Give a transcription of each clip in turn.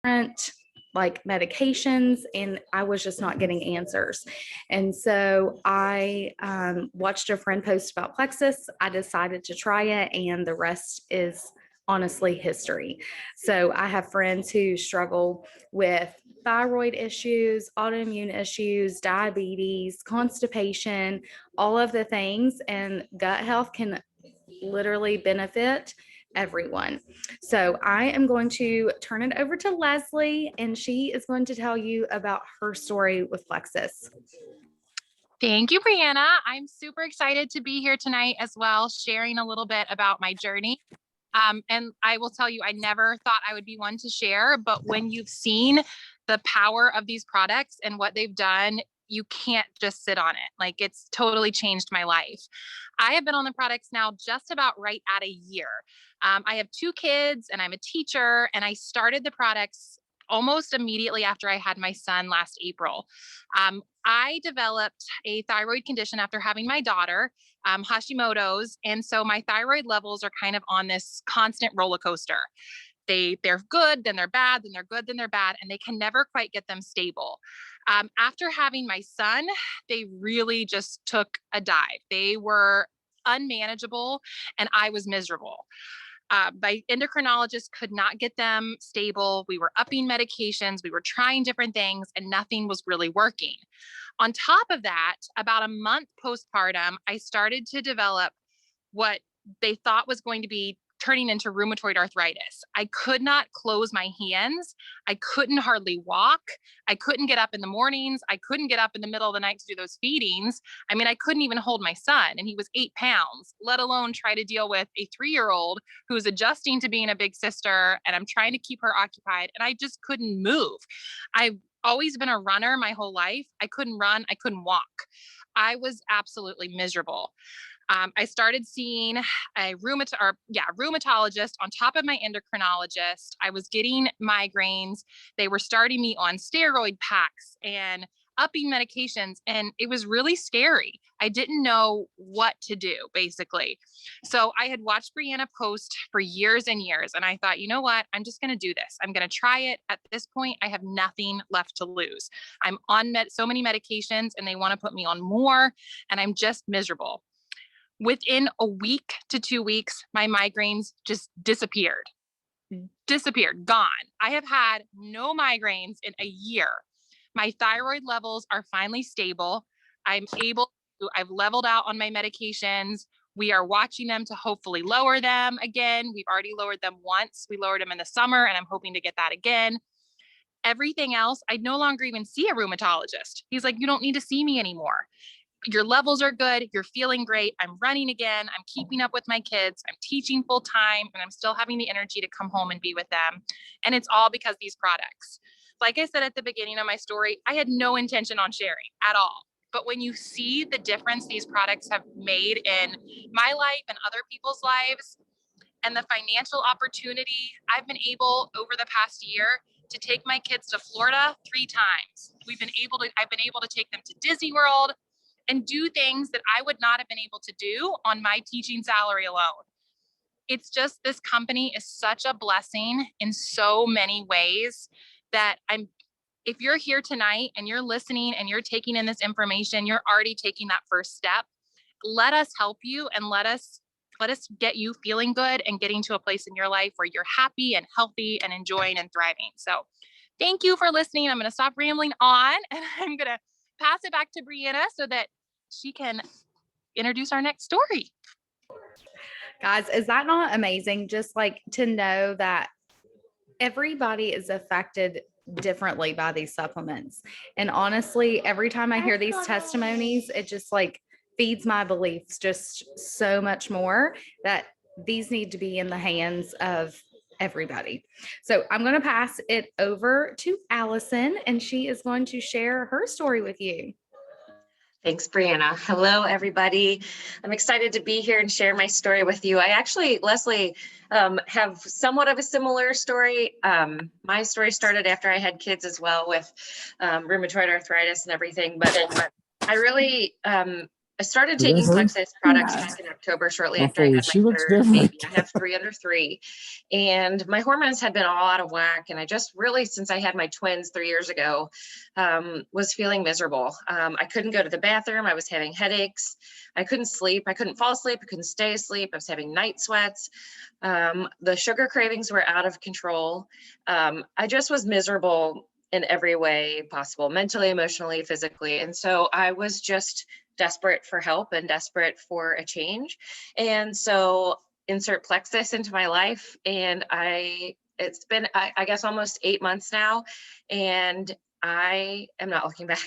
different like medications, and I was just not getting answers. And so I watched a friend post about Plexus. I decided to try it, and the rest is honestly history. So I have friends who struggle with thyroid issues, autoimmune issues, diabetes, constipation, all of the things, and gut health can literally benefit everyone. So I am going to turn it over to Leslie, and she is going to tell you about her story with Plexus. Thank you, Brianna. I'm super excited to be here tonight as well, sharing a little bit about my journey. And I will tell you, I never thought I would be one to share, but when you've seen the power of these products and what they've done, you can't just sit on it. Like, it's totally changed my life. I have been on the products now just about right at a year. I have 2 kids and I'm a teacher, and I started the products almost immediately after I had my son last April. I developed a thyroid condition after having my daughter, Hashimoto's. And so my thyroid levels are kind of on this constant roller coaster. They're good, then they're bad, then they're good, then they're bad, and they can never quite get them stable. After having my son, they really just took a dive. They were unmanageable, and I was miserable. My endocrinologist could not get them stable. We were upping medications, we were trying different things, and nothing was really working. On top of that, about a month postpartum, I started to develop what they thought was going to be turning into rheumatoid arthritis. I could not close my hands. I couldn't hardly walk. I couldn't get up in the mornings. I couldn't get up in the middle of the night to do those feedings. I mean, I couldn't even hold my son, and he was 8 pounds, let alone try to deal with a 3-year-old who's adjusting to being a big sister, and I'm trying to keep her occupied, and I just couldn't move. I've always been a runner my whole life. I couldn't run. I couldn't walk. I was absolutely miserable. I started seeing a rheumatologist on top of my endocrinologist. I was getting migraines. They were starting me on steroid packs and upping medications, and it was really scary. I didn't know what to do, basically. So I had watched Brianna post for years and years, and I thought, you know what? I'm just going to do this. I'm going to try it. At this point, I have nothing left to lose. I'm on so many medications, and they want to put me on more, and I'm just miserable. Within a week to 2 weeks, my migraines just disappeared, gone. I have had no migraines in a year. My thyroid levels are finally stable. I've leveled out on my medications. We are watching them to hopefully lower them again. We've already lowered them once. We lowered them in the summer, and I'm hoping to get that again. Everything else, I no longer even see a rheumatologist. He's like, you don't need to see me anymore. Your levels are good. You're feeling great. I'm running again. I'm keeping up with my kids. I'm teaching full time, and I'm still having the energy to come home and be with them. And it's all because these products. Like I said at the beginning of my story, I had no intention on sharing at all. But when you see the difference these products have made in my life and other people's lives, and the financial opportunity, I've been able over the past year to take my kids to Florida 3 times. I've been able to take them to Disney World and do things that I would not have been able to do on my teaching salary alone. It's just, this company is such a blessing in so many ways that if you're here tonight and you're listening and you're taking in this information, you're already taking that first step. Let us help you, and let us get you feeling good and getting to a place in your life where you're happy and healthy and enjoying and thriving. So thank you for listening. I'm going to stop rambling on, and I'm going to pass it back to Brianna so that she can introduce our next story. Guys, is that not amazing? Just like to know that everybody is affected differently by these supplements. And honestly, every time I hear these testimonies, it just like feeds my beliefs just so much more that these need to be in the hands of everybody. So I'm going to pass it over to Allison, and she is going to share her story with you. Thanks, Brianna. Hello, everybody. I'm excited to be here and share my story with you. I actually, Leslie, have somewhat of a similar story. My story started after I had kids as well, with rheumatoid arthritis and everything, but I really I started taking Plexus products back in October, shortly after I had my third baby. I have 3 under 3, and my hormones had been all out of whack. And I just really, since I had my twins 3 years ago, was feeling miserable. I couldn't go to the bathroom. I was having headaches. I couldn't sleep. I couldn't fall asleep. I couldn't stay asleep. I was having night sweats. The sugar cravings were out of control. I just was miserable in every way possible, mentally, emotionally, physically. And so I was just desperate for help and desperate for a change. And so insert Plexus into my life. And it's been, I guess, almost 8 months now. And I am not looking back.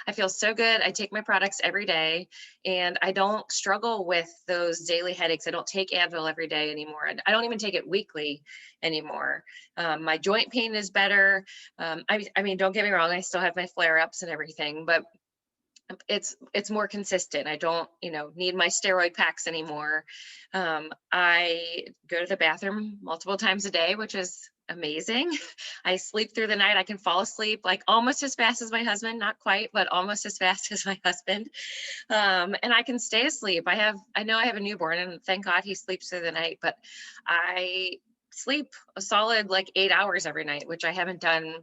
I feel so good. I take my products every day, and I don't struggle with those daily headaches. I don't take Advil every day anymore. And I don't even take it weekly anymore. My joint pain is better. I mean, don't get me wrong. I still have my flare-ups and everything, but it's more consistent. I don't, need my steroid packs anymore. I go to the bathroom multiple times a day, which is amazing. I sleep through the night. I can fall asleep like almost as fast as my husband, not quite, but almost as fast as my husband. And I can stay asleep. I know I have a newborn, and thank God he sleeps through the night, but I sleep a solid like 8 hours every night, which I haven't done.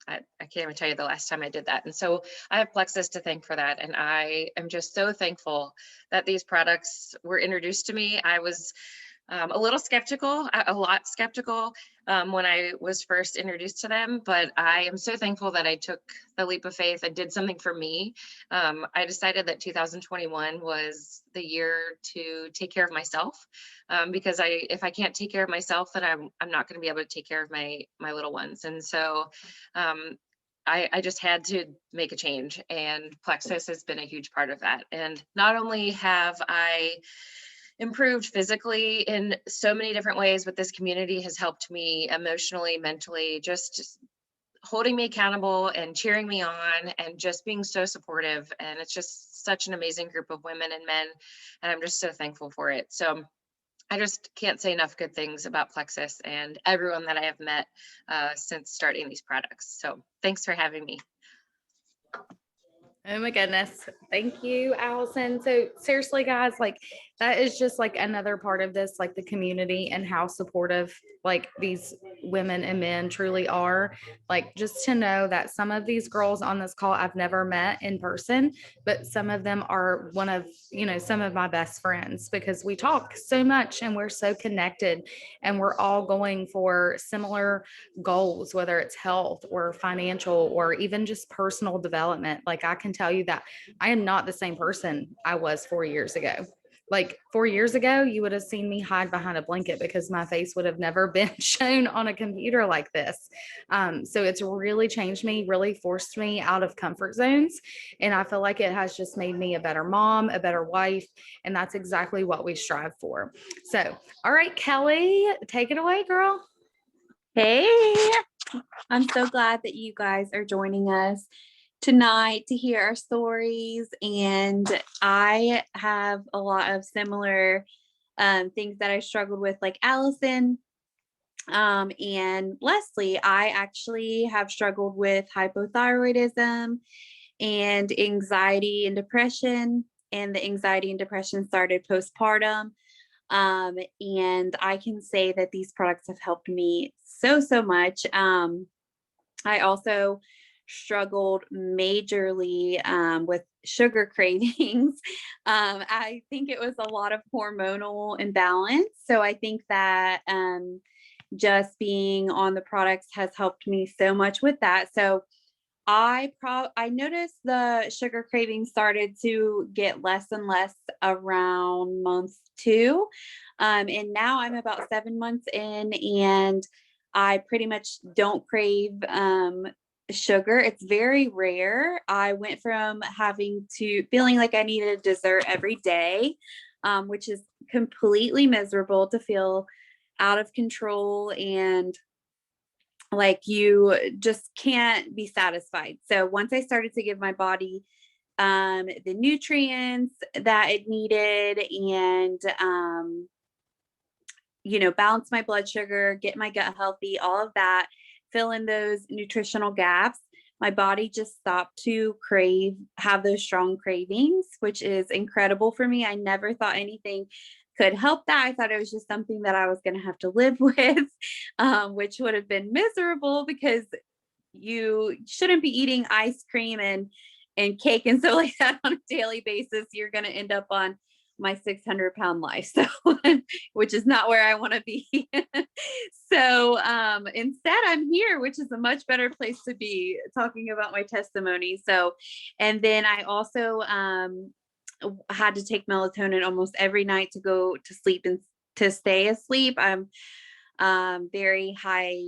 I can't even tell you the last time I did that. And so I have Plexus to thank for that. And I am just so thankful that these products were introduced to me. I was a little skeptical, a lot skeptical when I was first introduced to them, but I am so thankful that I took the leap of faith and did something for me. I decided that 2021 was the year to take care of myself, because if I can't take care of myself, then I'm not going to be able to take care of my little ones. And so I just had to make a change, and Plexus has been a huge part of that. And not only have I improved physically in so many different ways, but this community has helped me emotionally, mentally, just holding me accountable and cheering me on and just being so supportive. And it's just such an amazing group of women and men, and I'm just so thankful for it. So I just can't say enough good things about Plexus and everyone that I have met since starting these products. So thanks for having me. Oh my goodness. Thank you, Allison. So seriously, guys, like that is just like another part of this, like the community and how supportive like these women and men truly are. Like just to know that some of these girls on this call I've never met in person, but some of them are one of, some of my best friends, because we talk so much and we're so connected, and we're all going for similar goals, whether it's health or financial or even just personal development. Like I can tell you that I am not the same person I was 4 years ago. Like 4 years ago, you would have seen me hide behind a blanket because my face would have never been shown on a computer like this. So it's really changed me, really forced me out of comfort zones. And I feel like it has just made me a better mom, a better wife. And that's exactly what we strive for. So, all right, Kelly, take it away, girl. Hey, I'm so glad that you guys are joining us tonight to hear our stories. And I have a lot of similar things that I struggled with, like Allison and Leslie. I actually have struggled with hypothyroidism and anxiety and depression. And the anxiety and depression started postpartum. And I can say that these products have helped me so much. I also struggled majorly with sugar cravings. I think it was a lot of hormonal imbalance. So I think that just being on the products has helped me so much with that. So I noticed the sugar cravings started to get less and less around month 2. And now I'm about 7 months in, and I pretty much don't crave sugar. It's very rare. I went from feeling like I needed a dessert every day, which is completely miserable, to feel out of control and like you just can't be satisfied. So once I started to give my body the nutrients that it needed, and balance my blood sugar, get my gut healthy, all of that, fill in those nutritional gaps, my body just stopped to have those strong cravings, which is incredible for me. I never thought anything could help that. I thought it was just something that I was going to have to live with, which would have been miserable because you shouldn't be eating ice cream and cake and so like that on a daily basis. You're going to end up on my 600-pound life. So, which is not where I want to be. So, instead I'm here, which is a much better place to be, talking about my testimony. So, and then I also, had to take melatonin almost every night to go to sleep and to stay asleep. I'm, very high,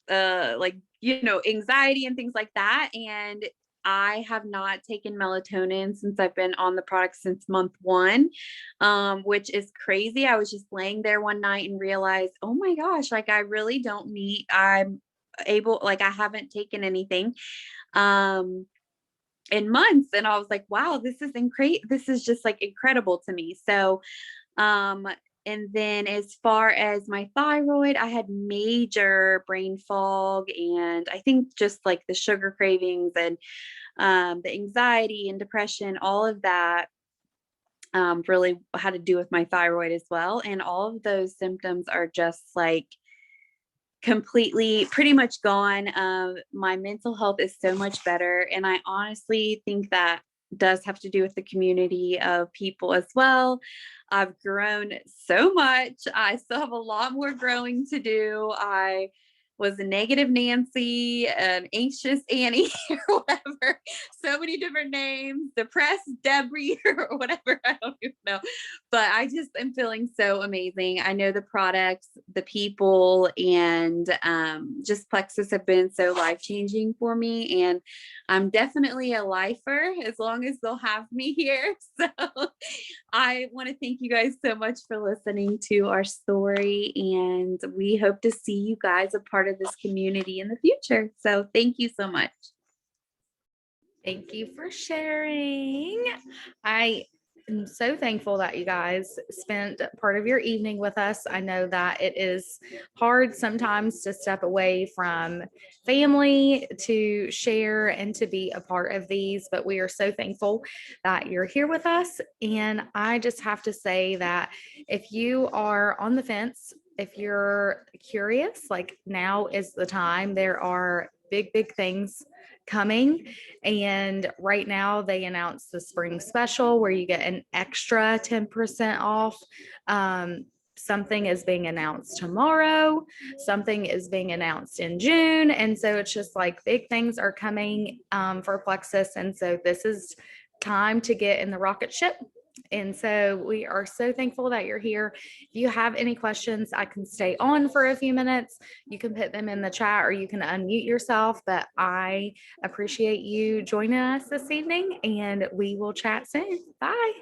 like, anxiety and things like that. And I have not taken melatonin since I've been on the product since month 1, which is crazy. I was just laying there one night and realized, oh my gosh, like I really don't need, I'm able, like I haven't taken anything in months. And I was like, wow, this is incredible. This is just like incredible to me. So, um, and then as far as my thyroid, I had major brain fog and I think just like the sugar cravings and the anxiety and depression, all of that really had to do with my thyroid as well. And all of those symptoms are just like completely pretty much gone. My mental health is so much better. And I honestly think that does have to do with the community of people as well. I've grown so much. I still have a lot more growing to do. I was a negative Nancy, an anxious Annie, or whatever. So many different names, depressed Debbie, or whatever. I don't even know. But I just am feeling so amazing. I know the products, the people, and just Plexus have been so life-changing for me. And I'm definitely a lifer as long as they'll have me here. So I want to thank you guys so much for listening to our story. And we hope to see you guys a part of this community in the future. So thank you so much. Thank you for sharing. I am so thankful that you guys spent part of your evening with us. I know that it is hard sometimes to step away from family to share and to be a part of these, but we are so thankful that you're here with us. And I just have to say that if you are on the fence, if you're curious, like now is the time. There are big things coming. And right now they announced the spring special where you get an extra 10% off. Something is being announced tomorrow. Something is being announced in June. And so it's just like big things are coming for Plexus. And so this is time to get in the rocket ship. And so we are so thankful that you're here. If you have any questions, I can stay on for a few minutes. You can put them in the chat or you can unmute yourself. But I appreciate you joining us this evening and we will chat soon. Bye.